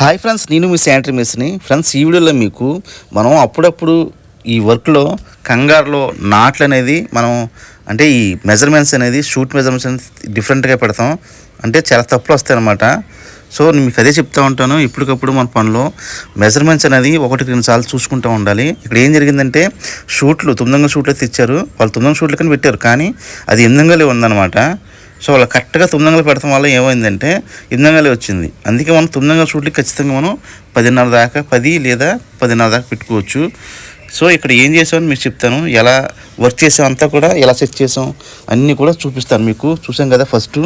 Hi friends, నేను మీ sanitary మెస్ని. Friends, ఈ వీడియోలో మీకు మనం అప్పుడప్పుడు ఈ వర్క్లో కంగారులో నాట్లు అనేది మనం అంటే ఈ మెజర్మెంట్స్ అనేది షూట్ మెజర్మెంట్స్ అనేది డిఫరెంట్గా పెడతాం. అంటే చాలా తప్పులు వస్తాయి అన్నమాట. సో నేను మీకు అదే చెప్తూ ఉంటాను, ఇప్పటికప్పుడు మన పనిలో మెజర్మెంట్స్ అనేది 1-2 సార్లు చూసుకుంటూ ఉండాలి. ఇక్కడ ఏం జరిగిందంటే షూట్లు 9 షూట్లు అయితే ఇచ్చారు, వాళ్ళు 9 షూట్లు కానీ పెట్టారు, కానీ అది 8 ఉందన్నమాట. సో వాళ్ళు కరెక్ట్గా 9 పెడతాం వల్ల ఏమైందంటే 8 వచ్చింది. అందుకే మనం 9 షూట్లకి ఖచ్చితంగా మనం 10:30 దాకా 10 లేదా 10:30 దాకా పెట్టుకోవచ్చు. సో ఇక్కడ ఏం చేసామని మీకు చెప్తాను, ఎలా వర్క్ చేసాం అంతా కూడా ఎలా సెట్ చేసాం అన్నీ కూడా చూపిస్తాను మీకు. చూసాం కదా, ఫస్ట్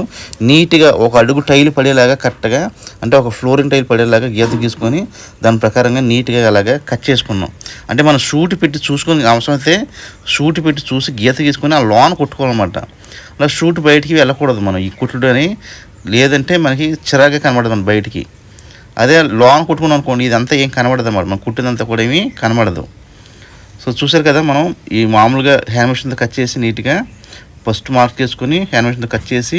నీట్గా ఒక అడుగు టైల్ పడేలాగా కరెక్ట్గా, అంటే ఒక ఫ్లోరింగ్ టైల్ పడేలాగా గీత గీసుకొని దాని ప్రకారంగా నీట్గా అలాగా కట్ చేసుకున్నాం. అంటే మనం షూట్ పెట్టి చూసుకొని అవసరమైతే షూట్ పెట్టి చూసి గీత గీసుకొని ఆ లోన కొట్టుకోవాలన్నమాట. అలా షూట్ బయటికి వెళ్ళకూడదు మనం ఈ కుట్టుడు అని, లేదంటే మనకి చిరాగా కనబడదు మన బయటికి. అదే లోన కొట్టుకున్నాం అనుకోండి, ఇదంతా ఏం కనబడదు అన్నమాట, మనం కుట్టినంతా కూడా ఏమీ కనబడదు. సో చూసారు కదా, మనం ఈ మామూలుగా హ్యాండ్ మిషన్తో కట్ చేసి నీట్గా ఫస్ట్ మార్క్ చేసుకుని హ్యాండ్ మిషన్తో కట్ చేసి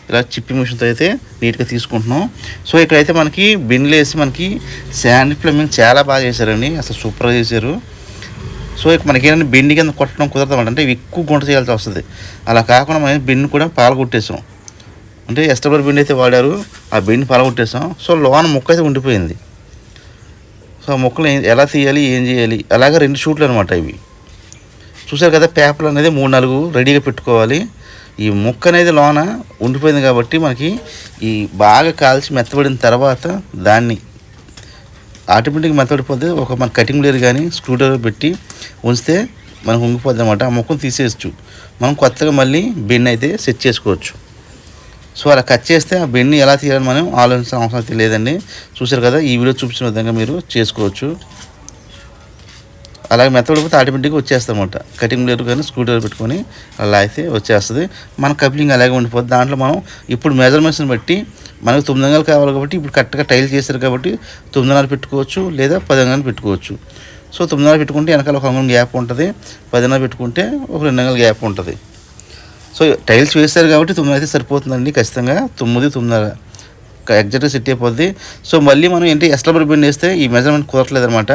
ఇలా చిప్పి మిషన్తో అయితే నీట్గా తీసుకుంటున్నాం. సో ఇక్కడైతే మనకి బిన్లు వేసి మనకి శాండ్ ప్లమింగ్ చాలా బాగా చేశారండి, అసలు సూపర్గా చేశారు. సో ఇక మనకి ఏంటంటే బెండి కింద కొట్టడం కుదరదు, అంటే ఎక్కువ గుంట చేయాల్సి వస్తుంది. అలా కాకుండా మనం బెండి కూడా పాలగొట్టేసాం, అంటే ఎస్టబర్ బెండి అయితే వాడారు, ఆ బెండి పాలగొట్టేసాం. సో లోన ముక్క అయితే ఉండిపోయింది. సో ఆ ముక్కలు ఎలా తీయాలి, ఏం చేయాలి, అలాగే 2 షూట్లు అనమాట ఇవి. చూసారు కదా, పేపర్లు అనేది 3-4 రెడీగా పెట్టుకోవాలి. ఈ ముక్క అనేది లోన ఉండిపోయింది కాబట్టి మనకి ఈ బాగా కాల్చి మెత్తబడిన తర్వాత దాన్ని ఆటోమేటిక్గా మెత్తబడిపోతే ఒక మన కటింగ్ బ్లేడ్ కానీ స్క్రూ డ్రైవర్ పెట్టి ఉంచితే మనకు ఉంగిపోద్ది అనమాట. ఆ ముక్కను తీసేయచ్చు, మనం కొత్తగా మళ్ళీ బెండ్ అయితే సెట్ చేసుకోవచ్చు. సో అలా కట్ చేస్తే ఆ బెండ్ని ఎలా తీయాలని మనం ఆలోచించిన అవసరం అయితే లేదండి. చూసారు కదా, ఈ వీడియో చూపించిన విధంగా మీరు చేసుకోవచ్చు. అలాగే మెత్తబడిపోతే ఆటోమేటిక్గా వచ్చేస్తుంది అనమాట. కటింగ్ బ్లేడ్ కానీ స్క్రూ డ్రైవర్ పెట్టుకొని అలా అయితే వచ్చేస్తుంది. మన కప్లింగ్ అలాగే ఉండిపోతుంది. దాంట్లో మనం ఇప్పుడు మెజర్మెంట్స్ని బట్టి మనకు 9 కావాలి కాబట్టి ఇప్పుడు కరెక్ట్గా టైల్ చేశారు కాబట్టి 9 పెట్టుకోవచ్చు లేదా 10 పెట్టుకోవచ్చు. సో 9 పెట్టుకుంటే వెనకాల ఒక 1 గ్యాప్ ఉంటుంది, 10 పెట్టుకుంటే ఒక 2 గ్యాప్ ఉంటుంది. సో టైల్స్ వేస్తారు కాబట్టి 9 అయితే సరిపోతుందండి. ఖచ్చితంగా 9 ఎగ్జాక్ట్గా సెట్ అయిపోద్ది. సో మళ్ళీ మనం ఏంటి ఎస్టబర్ బెండ్ వేస్తే ఈ మెజర్మెంట్ కుదరట్లేదు అనమాట,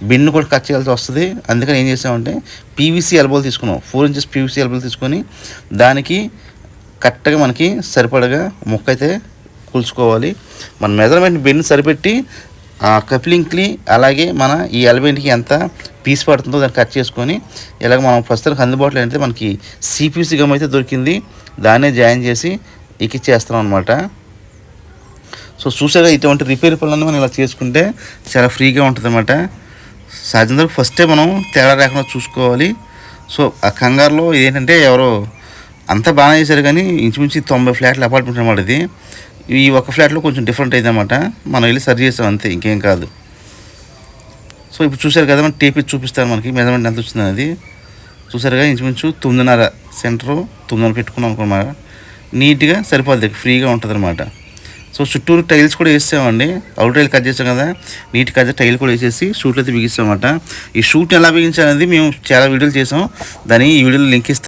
బెండ్ కూడా కట్ చేయాల్సి వస్తుంది. అందుకని ఏం చేసామంటే పీవీసీ ఎల్బోలు తీసుకున్నాం, 4 ఇంచెస్ పీవీసీ ఎల్బోలు తీసుకొని దానికి కరెక్ట్గా మనకి సరిపడగా ముక్క అయితే కూల్చుకోవాలి. మన మెజర్మెంట్ బెండ్ సరిపెట్టి ఆ కప్లింగ్కి అలాగే మన ఈ ఎల్బెండ్కి ఎంత పీస్ పడుతుందో దాన్ని కట్ చేసుకొని ఇలాగ మనం ప్రస్తుతానికి అందుబాటులో అయితే మనకి సిపిసి గమ్ అయితే దొరికింది, దాన్నే జాయిన్ చేసి ఎక్కిచ్చేస్తాం అనమాట. సో చూసాగా, ఇటువంటి రిపేర్ పనులన్నీ మనం ఇలా చేసుకుంటే చాలా ఫ్రీగా ఉంటుంది అనమాట. సాధ్యంతో ఫస్టే మనం తేడా లేకుండా చూసుకోవాలి. సో ఆ కంగారులో ఏంటంటే ఎవరో అంతా బాగానే చేశారు, కానీ ఇంచుమించి 90 ఫ్లాట్ల అపార్ట్మెంట్ అనమాట ఇది. ఈ ఒక ఫ్లాట్లో కొంచెం డిఫరెంట్ అయింది అనమాట, మనం వెళ్ళి సరి చేస్తాం అంతే, ఇంకేం కాదు. సో ఇప్పుడు చూసారు కదా, మనం టేప్ ఇచ్చి చూపిస్తాను మనకి మెజర్మెంట్ ఎంత వచ్చింది అనేది. చూసారుగా, ఇంచుమించు 9:30 సెంటరు 9 పెట్టుకున్నాం అనుకున్నమాట. నీట్గా సరిపోద్ది, ఫ్రీగా ఉంటుంది అనమాట. సో చుట్టూరు టైల్స్ కూడా వేసామండి, అవుట్ టైల్ కట్ చేసాం కదా, నీట్ కట్ టైల్ కూడా వేసేసి షూట్లు అయితే బిగిస్తామన్నమాట. ఈ షూట్ ఎలా బిగించాలనేది మేము చాలా వీడియోలు చేసాం, దాన్ని ఈ వీడియోలో లింక్ ఇస్తాను.